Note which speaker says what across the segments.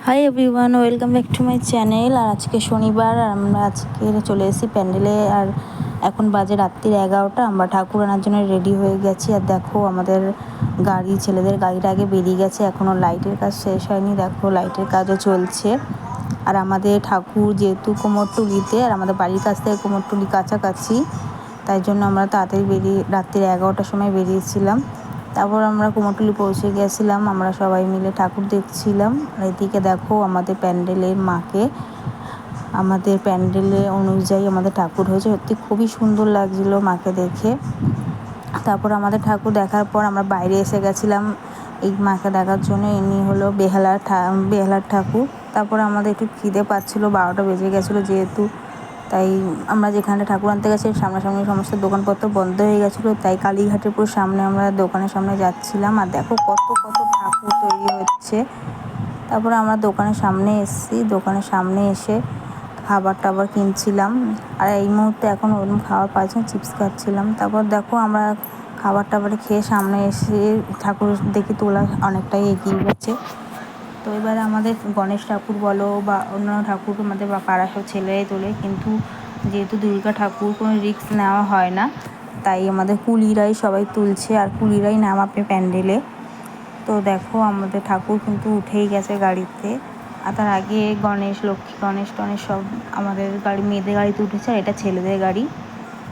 Speaker 1: High everyone, welcome back to my channel. আর আজকে শনিবার, আর আমরা আজকে চলে এসেছি প্যান্ডেলে। আর এখন বাজে রাত্রির 11টা। আমরা ঠাকুর আনার জন্য রেডি হয়ে গেছি। আর দেখো আমাদের গাড়ি, ছেলেদের গাড়িটা আগে বেরিয়ে গেছে, এখনও লাইটের কাজ শেষ হয়নি। দেখো লাইটের কাজও চলছে। আর আমাদের ঠাকুর যেহেতু কুমোরটুলিতে, আর আমাদের বাড়ির কাছ থেকে কুমোরটুলি কাছাকাছি, তাই জন্য আমরা তাড়াতাড়ি রাত্রির 11টার সময় বেরিয়েছিলাম। তারপর আমরা কুমোরটুলি পৌঁছে গেছিলাম। আমরা সবাই মিলে ঠাকুর দেখছিলাম। আর এদিকে দেখো আমাদের প্যান্ডেলের মাকে, আমাদের প্যান্ডেলে অনুযায়ী আমাদের ঠাকুর হয়েছে। সত্যি খুবই সুন্দর লাগছিল মাকে দেখে। তারপর আমাদের ঠাকুর দেখার পর আমরা বাইরে এসে গেছিলাম এই মাকে দেখার জন্য। ইনি হলো বেহালার ঠাকুর। তারপর আমাদের একটু খিদে পাচ্ছিলো, 12টা বেজে গেছিলো যেহেতু, তাই আমরা যেখানে ঠাকুর আনতে গেছি সামনাসামনি সমস্ত দোকানপত্র বন্ধ হয়ে গেছিলো, তাই কালীঘাটের পুরো সামনে আমরা দোকানের সামনে যাচ্ছিলাম। আর দেখো কত কত ঠাকুর তৈরি হচ্ছে। তারপরে আমরা দোকানের সামনে এসেছি, দোকানের সামনে এসে খাবার টাবার কিনছিলাম। আর এই মুহূর্তে এখন ওরকম খাবার পাচ্ছি না, চিপস খাচ্ছিলাম। তারপর দেখো আমরা খাবার টাবার খেয়ে সামনে এসে ঠাকুর দেখি তোলা অনেকটাই এগিয়ে গেছে। তো এবারে আমাদের গণেশ ঠাকুর বলো বা অন্যান্য ঠাকুর আমাদের বা পাড়া সব ছেলেরাই তোলে, কিন্তু যেহেতু দুর্গা ঠাকুর কোনো রিস্ক নেওয়া হয় না, তাই আমাদের কুলিরাই সবাই তুলছে আর কুলিরাই নামাবে প্যান্ডেলে। তো দেখো আমাদের ঠাকুর কিন্তু উঠেই গেছে গাড়িতে। আর তার আগে লক্ষ্মী গণেশ সব আমাদের গাড়ি, মেয়েদের গাড়িতে উঠেছে, আর এটা ছেলেদের গাড়ি।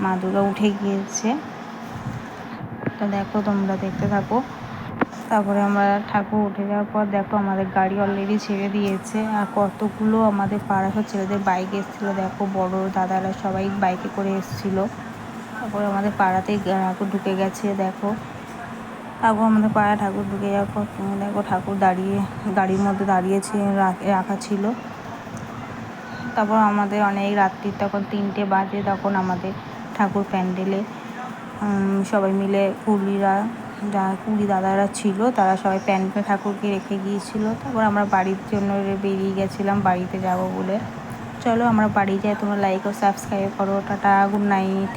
Speaker 1: মা দুর্গা উঠে গিয়েছে। তো দেখো তোমরা দেখতে থাকো। তারপরে আমরা ঠাকুর উঠে যাওয়ার পর দেখো আমাদের গাড়ি অলরেডি ছেড়ে দিয়েছে। আর কতগুলো আমাদের পাড়া সব ছেলেদের বাইক এসেছিলো। দেখো বড় দাদারা সবাই বাইকে করে এসেছিলো। তারপরে আমাদের পাড়াতেই ঠাকুর ঢুকে গেছে। দেখো তারপর আমাদের পাড়ায় ঠাকুর ঢুকে যাওয়ার পর দেখো ঠাকুর গাড়ির মধ্যে দাঁড়িয়েছে রাখা ছিল। তারপর আমাদের অনেক রাত্রি, তখন 3টে বাজে, তখন আমাদের ঠাকুর প্যান্ডেলে সবাই মিলে কুলি দাদারা ছিল, তারা সবাই প্যান্ডেলে ঠাকুরকে রেখে গিয়েছিলো। তারপর আমরা বাড়ির জন্য বেরিয়ে গেছিলাম, বাড়িতে যাব বলে। চলো আমরা বাড়ি যাই। তোমরা লাইক ও সাবস্ক্রাইব করো। Tata, good night.